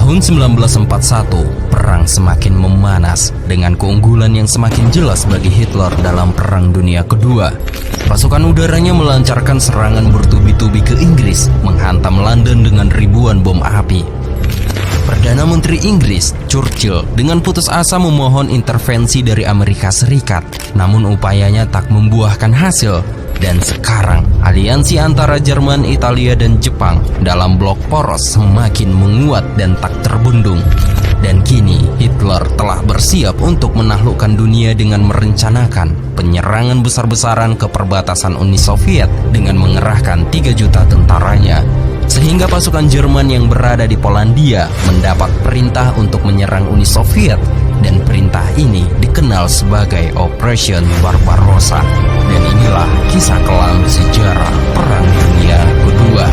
Tahun 1941, perang semakin memanas dengan keunggulan yang semakin jelas bagi Hitler dalam Perang Dunia Kedua. Pasukan udaranya melancarkan serangan bertubi-tubi ke Inggris, menghantam London dengan ribuan bom api. Perdana Menteri Inggris, Churchill, dengan putus asa memohon intervensi dari Amerika Serikat, namun upayanya tak membuahkan hasil. Dan sekarang, aliansi antara Jerman, Italia, dan Jepang dalam blok poros semakin menguat dan tak terbendung. Dan kini, Hitler telah bersiap untuk menaklukkan dunia dengan merencanakan penyerangan besar-besaran ke perbatasan Uni Soviet dengan mengerahkan 3 juta tentaranya. Sehingga pasukan Jerman yang berada di Polandia mendapat perintah untuk menyerang Uni Soviet. Dan perintah ini dikenal sebagai Operation Barbarossa. Dan inilah kisah kelam sejarah Perang Dunia Kedua.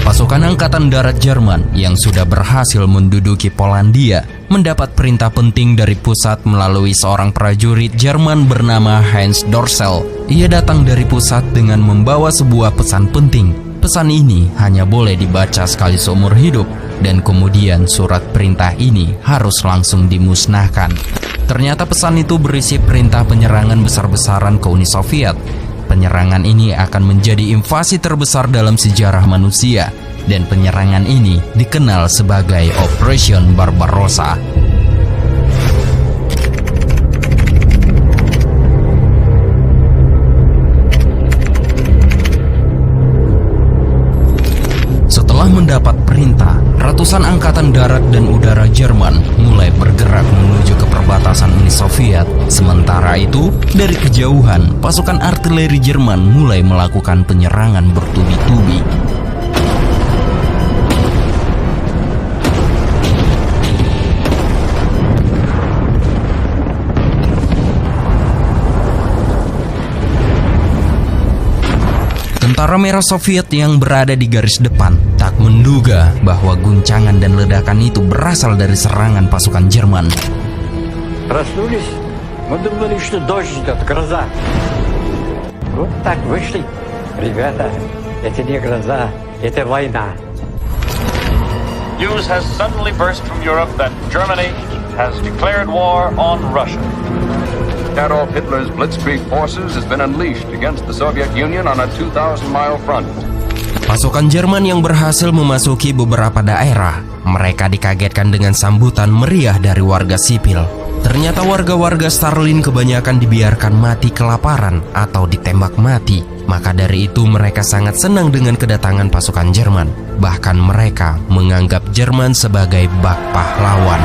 Pasukan Angkatan Darat Jerman yang sudah berhasil menduduki Polandia mendapat perintah penting dari pusat melalui seorang prajurit Jerman bernama Heinz Dorsel. Ia datang dari pusat dengan membawa sebuah pesan penting. Pesan ini hanya boleh dibaca sekali seumur hidup, dan kemudian surat perintah ini harus langsung dimusnahkan. Ternyata pesan itu berisi perintah penyerangan besar-besaran ke Uni Soviet. Penyerangan ini akan menjadi invasi terbesar dalam sejarah manusia, dan penyerangan ini dikenal sebagai Operation Barbarossa. Setelah mendapat perintah, ratusan angkatan darat dan udara Jerman mulai bergerak menuju ke perbatasan Uni Soviet. Sementara itu, dari kejauhan, pasukan artileri Jerman mulai melakukan penyerangan bertubi-tubi. Tentara Merah Soviet yang berada di garis depan tak menduga bahwa guncangan dan ledakan itu berasal dari serangan pasukan Jerman. Проснулись, мы думали, что дождь идет, гроза. Вот так вышли. Ребята, это не гроза, это война. News has suddenly burst from Europe that Germany has declared war on Russia. Adolf Hitler's Blitzkrieg forces has been unleashed against the Soviet Union on a 2,000-mile front. Pasukan Jerman yang berhasil memasuki beberapa daerah, mereka dikagetkan dengan sambutan meriah dari warga sipil. Ternyata warga-warga Stalin kebanyakan dibiarkan mati kelaparan atau ditembak mati. Maka dari itu mereka sangat senang dengan kedatangan pasukan Jerman. Bahkan mereka menganggap Jerman sebagai bak pahlawan.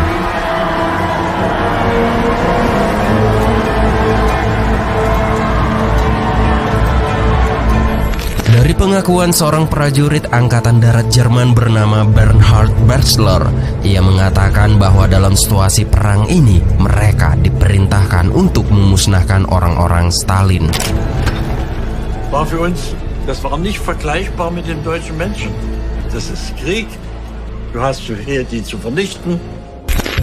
Dari pengakuan seorang prajurit Angkatan Darat Jerman bernama Bernhard Berzler, ia mengatakan bahwa dalam situasi perang ini mereka diperintahkan untuk memusnahkan orang-orang Stalin. War für uns, das war nicht vergleichbar mit den deutschen Menschen. Das ist Krieg. Du hast hier die zu vernichten.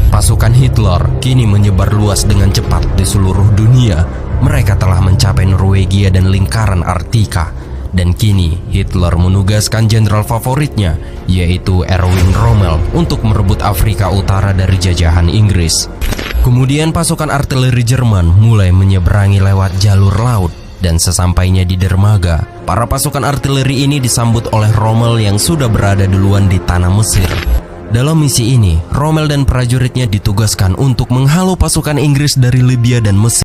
Pasukan Hitler kini menyebar luas dengan cepat di seluruh dunia. Mereka telah mencapai Norwegia dan lingkaran Arktika. Dan kini Hitler menugaskan jenderal favoritnya, yaitu Erwin Rommel, untuk merebut Afrika Utara dari jajahan Inggris. Kemudian pasukan artileri Jerman mulai menyeberangi lewat jalur laut. Dan sesampainya di dermaga, para pasukan artileri ini disambut oleh Rommel yang sudah berada duluan di tanah Mesir. Dalam misi ini, Rommel dan prajuritnya ditugaskan untuk menghalau pasukan Inggris dari Libya dan Mesir.